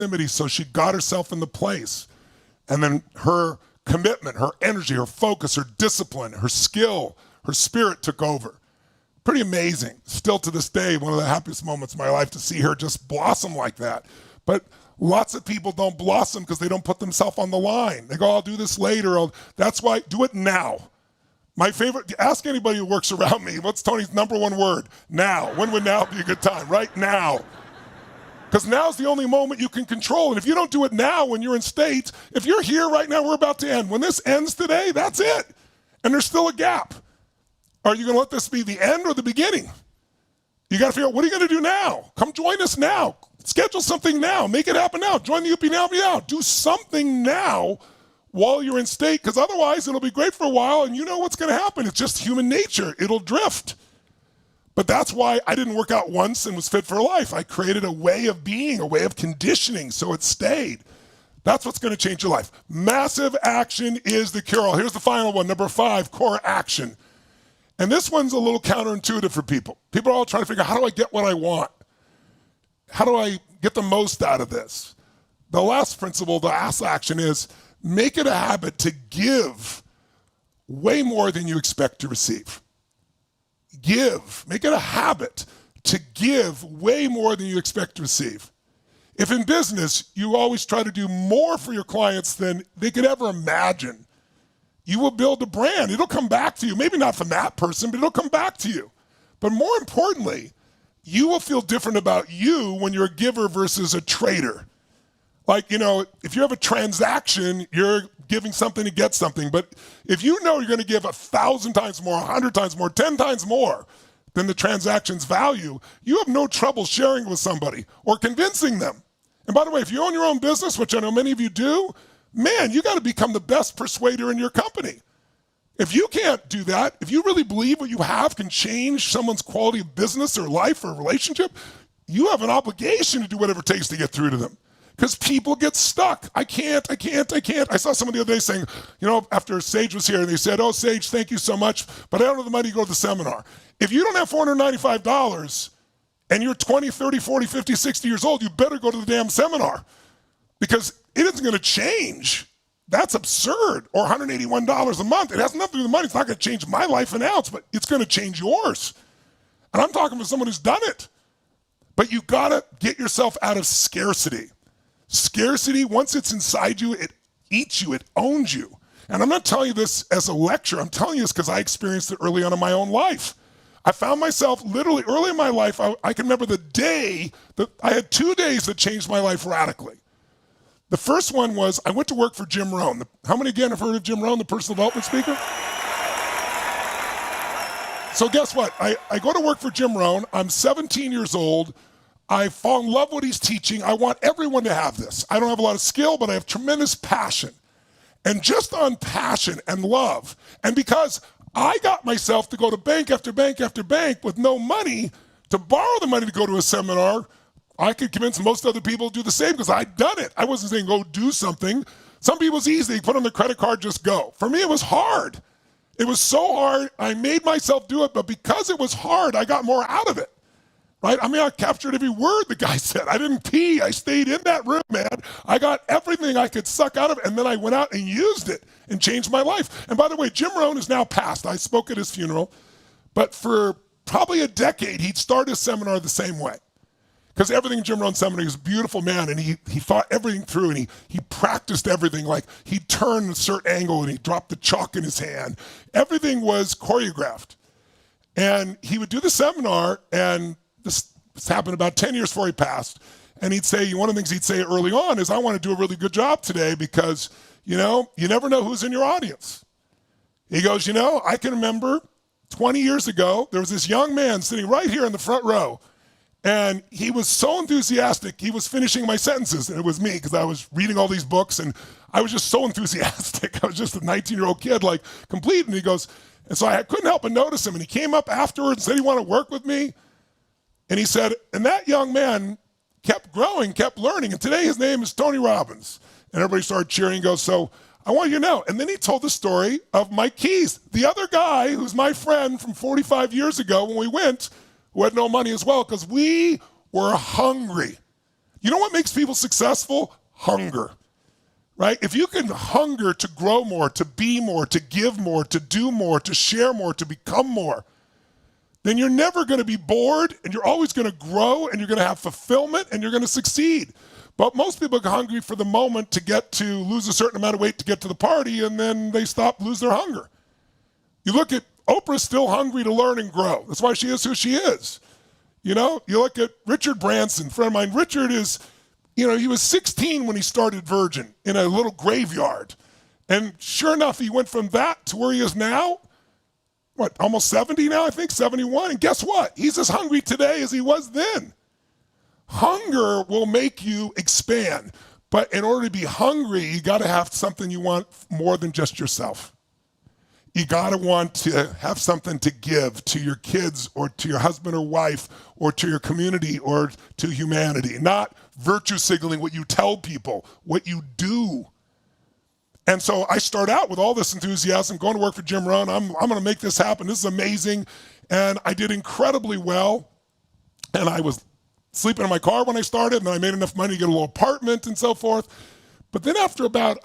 proximity, so she got herself in the place. And then her commitment, her energy, her focus, her discipline, her skill, her spirit took over. Pretty amazing. Still to this day, one of the happiest moments of my life to see her just blossom like that. But lots of people don't blossom because they don't put themselves on the line. They go, I'll do this later. That's why, do it now. My favorite, ask anybody who works around me, what's Tony's number one word? Now. When would now be a good time? Right now. Because now's the only moment you can control. And if you don't do it now when you're in state, if you're here right now, we're about to end. When this ends today, that's it. And there's still a gap. Are you going to let this be the end or the beginning? You got to figure out, what are you going to do now? Come join us now. Schedule something now. Make it happen now. Join the UP Now. Do something now while you're in state, because otherwise it'll be great for a while and you know what's going to happen. It's just human nature. It'll drift. But that's why I didn't work out once and was fit for life. I created a way of being, a way of conditioning, so it stayed. That's what's going to change your life. Massive action is the cure-all. Here's the final one, number 5, core action. And this one's a little counterintuitive for people. People are all trying to figure out, how do I get what I want? How do I get the most out of this? The last principle, the last action is, make it a habit to give way more than you expect to receive. Give. Make it a habit to give way more than you expect to receive. If in business, you always try to do more for your clients than they could ever imagine, you will build a brand. It'll come back to you. Maybe not from that person, but it'll come back to you. But more importantly, you will feel different about you when you're a giver versus a trader. Like, if you have a transaction, you're giving something to get something. But if you know you're going to give 1,000 times more, 100 times more, 10 times more than the transaction's value, you have no trouble sharing with somebody or convincing them. And by the way, if you own your own business, which I know many of you do, man, you got to become the best persuader in your company. If you can't do that, if you really believe what you have can change someone's quality of business or life or relationship, you have an obligation to do whatever it takes to get through to them. Because people get stuck. I can't. I saw someone the other day saying, after Sage was here, and they said, oh, Sage, thank you so much, but I don't have the money to go to the seminar. If you don't have $495 and you're 20, 30, 40, 50, 60 years old, you better go to the damn seminar because it isn't going to change. That's absurd. Or $181 a month. It has nothing to do with the money. It's not going to change my life an ounce, but it's going to change yours. And I'm talking to someone who's done it. But you got to get yourself out of scarcity. Scarcity, once it's inside you, it eats you, it owns you. And I'm not telling you this as a lecture. I'm telling you this because I experienced it early on in my own life. I found myself literally early in my life, I can remember the day that I had 2 days that changed my life radically. The first one was I went to work for Jim Rohn. How many again have heard of Jim Rohn, the personal development speaker? So guess what? I go to work for Jim Rohn. I'm 17 years old. I fall in love with what he's teaching. I want everyone to have this. I don't have a lot of skill, but I have tremendous passion. And just on passion and love, and because I got myself to go to bank after bank after bank with no money to borrow the money to go to a seminar, I could convince most other people to do the same because I'd done it. I wasn't saying go do something. Some people it's easy. They put on the credit card, just go. For me, it was hard. It was so hard. I made myself do it, but because it was hard, I got more out of it. Right? I mean, I captured every word the guy said. I didn't pee. I stayed in that room, man. I got everything I could suck out of it, and then I went out and used it and changed my life. And by the way, Jim Rohn is now passed. I spoke at his funeral. But for probably a decade, he'd start his seminar the same way. Because everything in Jim Rohn's seminar, he was a beautiful man, and he thought everything through, and he practiced everything. Like, he'd turn a certain angle, and he dropped the chalk in his hand. Everything was choreographed. And he would do the seminar, and this happened about 10 years before he passed. And he'd say, one of the things he'd say early on is, I want to do a really good job today because, you never know who's in your audience. He goes, I can remember 20 years ago, there was this young man sitting right here in the front row. And he was so enthusiastic, he was finishing my sentences. And it was me because I was reading all these books and I was just so enthusiastic. I was just a 19-year-old kid, like complete. And he goes, and so I couldn't help but notice him. And he came up afterwards and said he wanted to work with me. And he said, and that young man kept growing, kept learning. And today his name is Tony Robbins. And everybody started cheering and goes, so I want you to know. And then he told the story of Mike Keys, the other guy who's my friend from 45 years ago when we went, who had no money as well, because we were hungry. You know what makes people successful? Hunger, right? If you can hunger to grow more, to be more, to give more, to do more, to share more, to become more, then you're never going to be bored, and you're always going to grow, and you're going to have fulfillment, and you're going to succeed. But most people get hungry for the moment to lose a certain amount of weight to get to the party, and then they lose their hunger. You look at Oprah's still hungry to learn and grow. That's why she is who she is. You know, you look at Richard Branson, a friend of mine. Richard is, he was 16 when he started Virgin in a little graveyard. And sure enough, he went from that to where he is now. Almost 70 now, I think, 71. And guess what? He's as hungry today as he was then. Hunger will make you expand. But in order to be hungry, you got to have something you want more than just yourself. You got to want to have something to give to your kids or to your husband or wife or to your community or to humanity. Not virtue signaling what you tell people, what you do. And so I start out with all this enthusiasm, going to work for Jim Rohn. I'm going to make this happen. This is amazing. And I did incredibly well. And I was sleeping in my car when I started, and then I made enough money to get a little apartment and so forth. But then after about,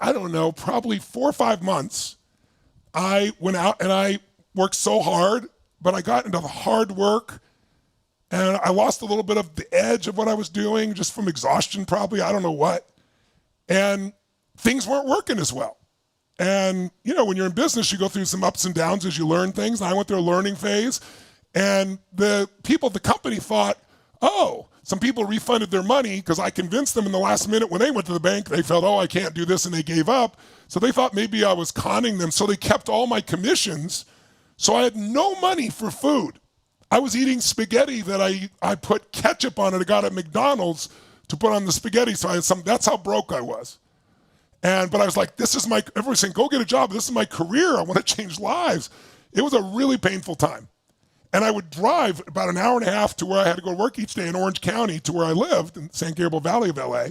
probably 4 or 5 months, I went out and I worked so hard, but I got into the hard work, and I lost a little bit of the edge of what I was doing, just from exhaustion probably, I don't know what. And things weren't working as well. And, when you're in business, you go through some ups and downs as you learn things. And I went through a learning phase. And the people at the company thought, some people refunded their money because I convinced them in the last minute when they went to the bank. They felt, I can't do this, and they gave up. So they thought maybe I was conning them. So they kept all my commissions. So I had no money for food. I was eating spaghetti that I put ketchup on it. I got at McDonald's to put on the spaghetti. So that's how broke I was. But I was like, everyone's saying, go get a job. This is my career. I want to change lives. It was a really painful time. And I would drive about an hour and a half to where I had to go to work each day in Orange County to where I lived in San Gabriel Valley of LA.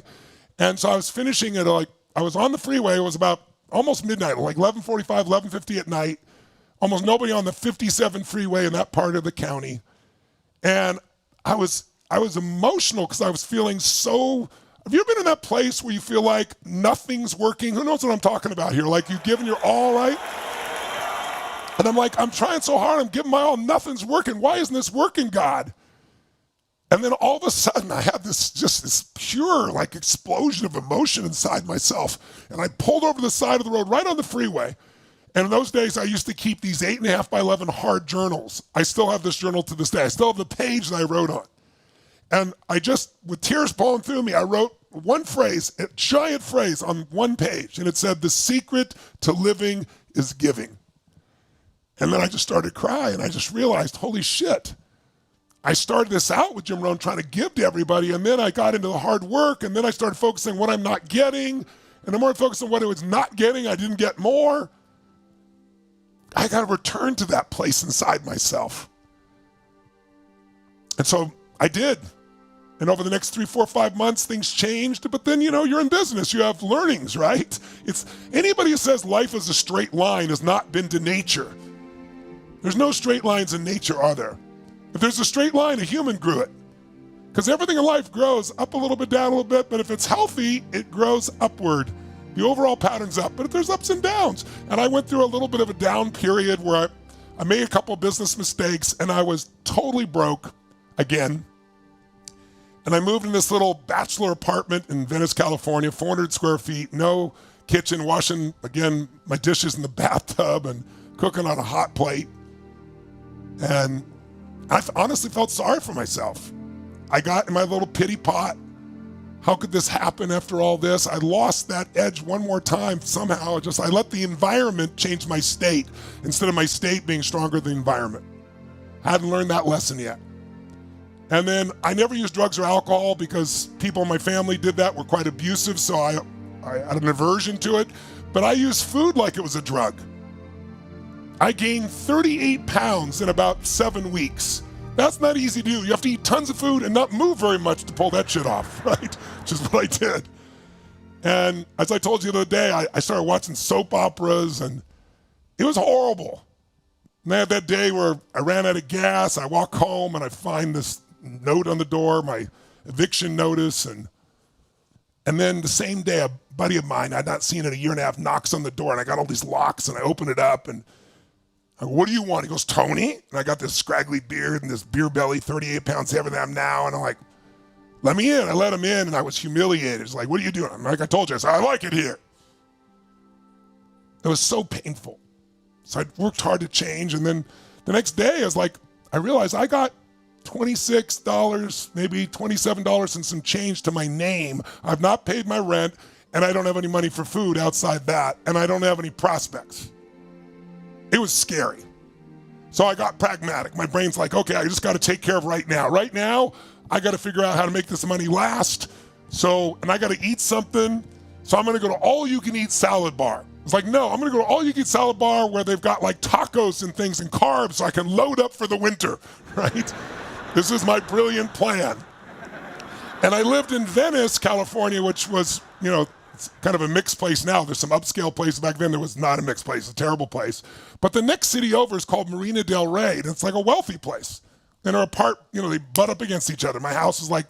And so I was finishing at I was on the freeway. It was about almost midnight, like 11:45, 11:50 at night. Almost nobody on the 57 freeway in that part of the county. And I was emotional because I was feeling so. Have you ever been in that place where you feel like nothing's working? Who knows what I'm talking about here? Like you've given your all, right? And I'm like, I'm trying so hard. I'm giving my all. Nothing's working. Why isn't this working, God? And then all of a sudden, I had this pure explosion of emotion inside myself. And I pulled over the side of the road right on the freeway. And in those days, I used to keep these 8.5 by 11 hard journals. I still have this journal to this day. I still have the page that I wrote on. And I just, with tears pouring through me, I wrote one phrase, a giant phrase on one page. And it said, the secret to living is giving. And then I just started crying. I just realized, holy shit. I started this out with Jim Rohn trying to give to everybody. And then I got into the hard work. And then I started focusing on what I'm not getting. And the more I focused on what I was not getting, I didn't get more. I got to return to that place inside myself. And so I did. And over the next 3, 4, 5 months, things changed. But then, you're in business. You have learnings, right? It's anybody who says life is a straight line has not been to nature. There's no straight lines in nature, are there? If there's a straight line, a human grew it. Because everything in life grows up a little bit, down a little bit. But if it's healthy, it grows upward. The overall pattern's up. But if there's ups and downs. And I went through a little bit of a down period where I made a couple of business mistakes. And I was totally broke again. And I moved in this little bachelor apartment in Venice, California, 400 square feet, no kitchen, washing, again, my dishes in the bathtub and cooking on a hot plate. And I honestly felt sorry for myself. I got in my little pity pot. How could this happen after all this? I lost that edge one more time somehow. I let the environment change my state instead of my state being stronger than the environment. I hadn't learned that lesson yet. And then I never used drugs or alcohol because people in my family did that, were quite abusive, so I had an aversion to it. But I used food like it was a drug. I gained 38 pounds in about 7 weeks. That's not easy to do. You have to eat tons of food and not move very much to pull that shit off, right? Which is what I did. And as I told you the other day, I started watching soap operas, and it was horrible. And I had that day where I ran out of gas. I walk home, and I find this note on the door, my eviction notice, and And then the same day, a buddy of mine I'd not seen in a year and a half knocks on the door, and I got all these locks, and I open it up, and I go, what do you want? He goes, Tony? And I got this scraggly beard and this beer belly, 38 pounds heavier than I am now, and I'm like, let me in. I let him in, and I was humiliated. He's like, what are you doing? I'm like, I told you. I said, I like it here. It was so painful. So I worked hard to change, and then the next day, I was like, I realized I got $26, maybe $27 and some change to my name. I've not paid my rent, and I don't have any money for food outside that, and I don't have any prospects. It was scary. So I got pragmatic. My brain's like, okay, I just got to take care of right now. Right now, I got to figure out how to make this money last. And I got to eat something. So I'm going to go to all-you-can-eat salad bar. It's like, no, I'm going to go to all-you-can-eat salad bar where they've got like tacos and things and carbs so I can load up for the winter, right? This is my brilliant plan. And I lived in Venice, California, which was, it's kind of a mixed place now. There's some upscale places. Back then there was not a mixed place, a terrible place. But the next city over is called Marina del Rey, and it's like a wealthy place. And they're apart, they butt up against each other. My house is like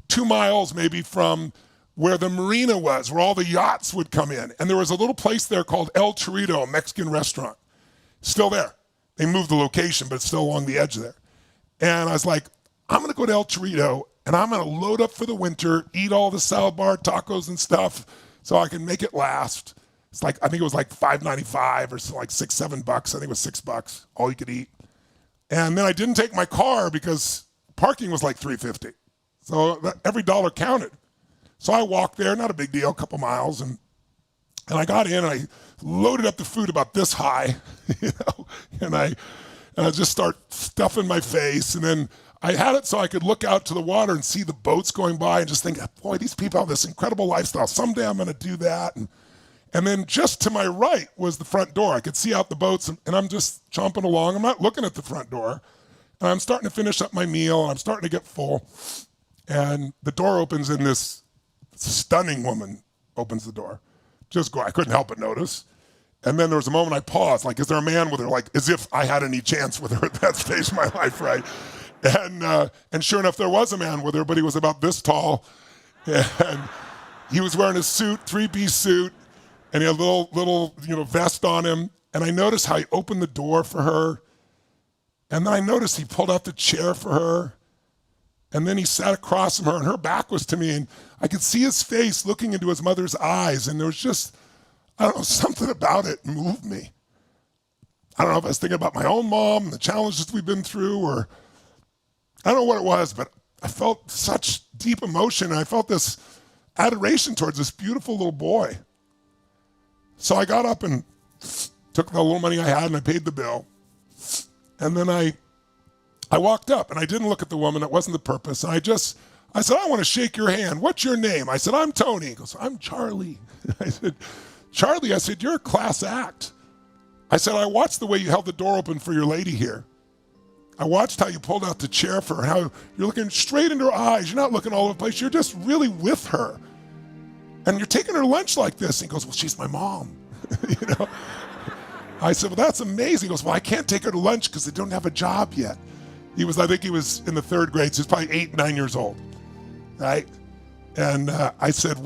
2 miles maybe from where the marina was, where all the yachts would come in. And there was a little place there called El Chorrito, a Mexican restaurant. Still there. They moved the location, but it's still along the edge there. And I was like, I'm going to go to El Chorrito, and I'm going to load up for the winter, eat all the salad bar tacos and stuff so I can make it last. It's like, I think it was like $5.95 or so, like $6-7. I think it was $6, all you could eat. And then I didn't take my car because parking was like $3.50. So every dollar counted. So I walked there, not a big deal, a couple miles, and I got in and I loaded up the food about this high, and I just start stuffing my face, and then I had it so I could look out to the water and see the boats going by and just think, boy, these people have this incredible lifestyle. Someday I'm going to do that. And then just to my right was the front door. I could see out the boats, and I'm just chomping along. I'm not looking at the front door. And I'm starting to finish up my meal, and I'm starting to get full. And the door opens, and this stunning woman opens the door. I couldn't help but notice. And then there was a moment I paused, like, is there a man with her? Like, as if I had any chance with her at that stage of my life, right? And sure enough, there was a man with her, but he was about this tall. And he was wearing a suit, 3-piece suit, and he had a little vest on him. And I noticed how he opened the door for her. And then I noticed he pulled out the chair for her. And then he sat across from her, and her back was to me. And I could see his face looking into his mother's eyes. And there was just, I don't know, something about it moved me. I don't know if I was thinking about my own mom and the challenges we've been through, or I don't know what it was, but I felt such deep emotion. And I felt this adoration towards this beautiful little boy. So I got up and took the little money I had, and I paid the bill. And then I walked up, and I didn't look at the woman. That wasn't the purpose. I said, I want to shake your hand. What's your name? I said, I'm Tony. He goes, I'm Charlie. I said, Charlie, you're a class act. I said, I watched the way you held the door open for your lady here. I watched how you pulled out the chair for her, how you're looking straight into her eyes. You're not looking all over the place. You're just really with her. And you're taking her lunch like this. And he goes, well, she's my mom. I said, well, that's amazing. He goes, well, I can't take her to lunch because they don't have a job yet. I think he was in the 3rd grade, so he's probably 8, 9 years old, right? And I said,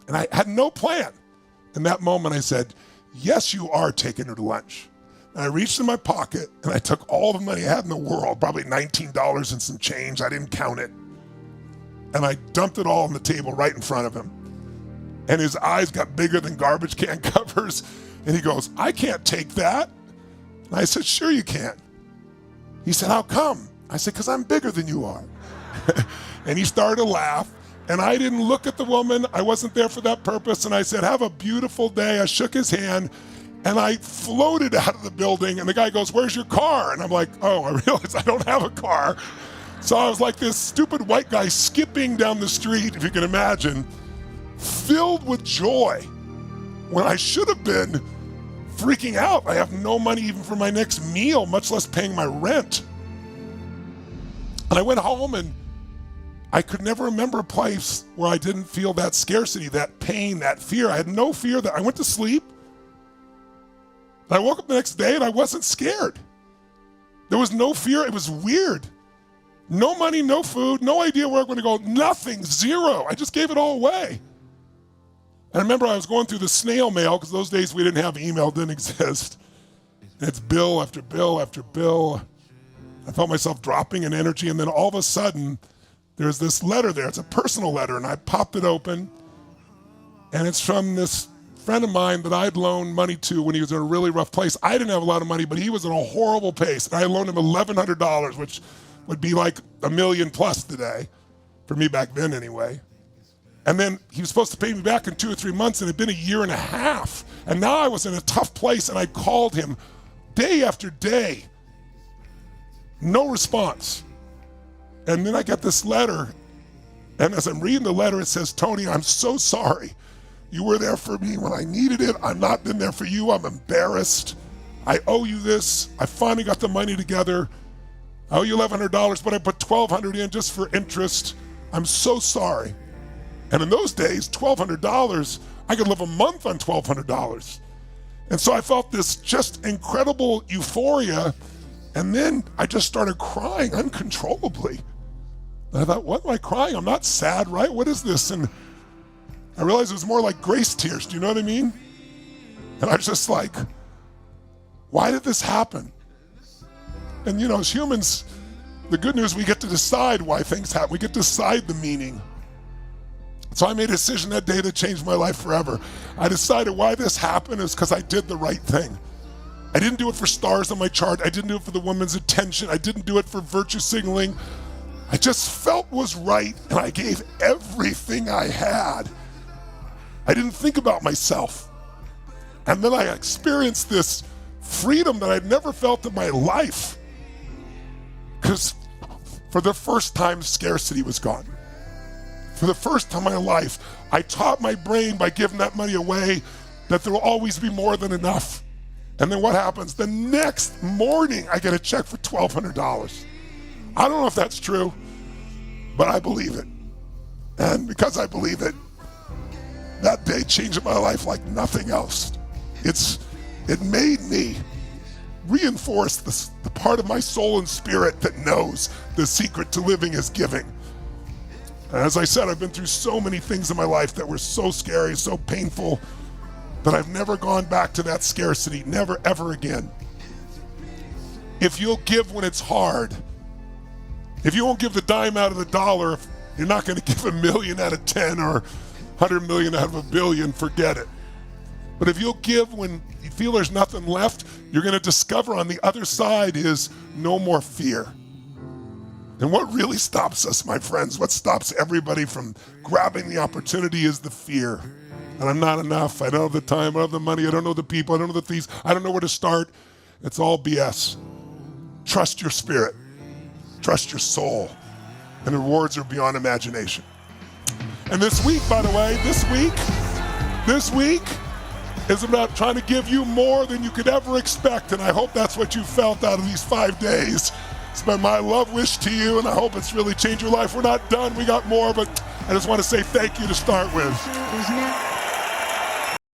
and I had no plan. In that moment, I said, yes, you are taking her to lunch. And I reached in my pocket, and I took all the money I had in the world, probably $19 and some change. I didn't count it. And I dumped it all on the table right in front of him. And his eyes got bigger than garbage can covers. And he goes, I can't take that. And I said, sure you can. He said, how come? I said, because I'm bigger than you are. And he started to laugh. And I didn't look at the woman. I wasn't there for that purpose. And I said, have a beautiful day. I shook his hand. And I floated out of the building. And the guy goes, where's your car? And I'm like, oh, I realized I don't have a car. So I was like this stupid white guy skipping down the street, if you can imagine, filled with joy, when I should have been freaking out. I have no money even for my next meal, much less paying my rent. And I went home, and I could never remember a place where I didn't feel that scarcity, that pain, that fear. I had no fear. That I went to sleep. And I woke up the next day, and I wasn't scared. There was no fear. It was weird. No money, no food, no idea where I'm going to go, nothing, zero. I just gave it all away. And I remember I was going through the snail mail, because those days we didn't have email, didn't exist. And it's bill after bill after bill. I felt myself dropping in energy, and then all of a sudden, there's this letter there. It's a personal letter, and I popped it open, and it's from this friend of mine that I'd loaned money to when he was in a really rough place. I didn't have a lot of money, but he was in a horrible place, and I loaned him $1,100, which would be like $1 million plus today, for me back then anyway. And then he was supposed to pay me back in 2 or 3 months, and it had been a year and a half. And now I was in a tough place, and I called him day after day. No response. And then I get this letter, and as I'm reading the letter, it says, "Tony, I'm so sorry. You were there for me when I needed it. I've not been there for you. I'm embarrassed. I owe you this. I finally got the money together. I owe you $1,100, but I put $1,200 in just for interest. I'm so sorry." And in those days, $1,200, I could live a month on $1,200. And so I felt this just incredible euphoria, and then I just started crying uncontrollably. And I thought, what am I crying? I'm not sad, right? What is this? And I realized it was more like grace tears. Do you know what I mean? And I was just like, why did this happen? And you know, as humans, the good news, we get to decide why things happen. We get to decide the meaning. So I made a decision that day that changed my life forever. I decided why this happened is because I did the right thing. I didn't do it for stars on my chart. I didn't do it for the woman's attention. I didn't do it for virtue signaling. I just felt was right, and I gave everything I had. I didn't think about myself. And then I experienced this freedom that I'd never felt in my life. Because for the first time, scarcity was gone. For the first time in my life, I taught my brain by giving that money away that there will always be more than enough. And then what happens? The next morning, I get a check for $1,200. I don't know if that's true, but I believe it. And because I believe it, that day changed my life like nothing else. It made me reinforce the part of my soul and spirit that knows the secret to living is giving. And as I said, I've been through so many things in my life that were so scary, so painful, but I've never gone back to that scarcity, never, ever again. If you'll give when it's hard, if you won't give the dime out of the dollar, you're not going to give 1 million out of 10 or 100 million out of 1 billion, forget it. But if you'll give when you feel there's nothing left, you're going to discover on the other side is no more fear. And what really stops us, my friends, what stops everybody from grabbing the opportunity is the fear. And I'm not enough. I don't have the time. I don't have the money. I don't know the people. I don't know the things. I don't know where to start. It's all BS. Trust your spirit. Trust your soul. And the rewards are beyond imagination. And this week, by the way, this week is about trying to give you more than you could ever expect. And I hope that's what you felt out of these 5 days. It's been my love wish to you, and I hope it's really changed your life. We're not done. We got more, but I just want to say thank you to start with.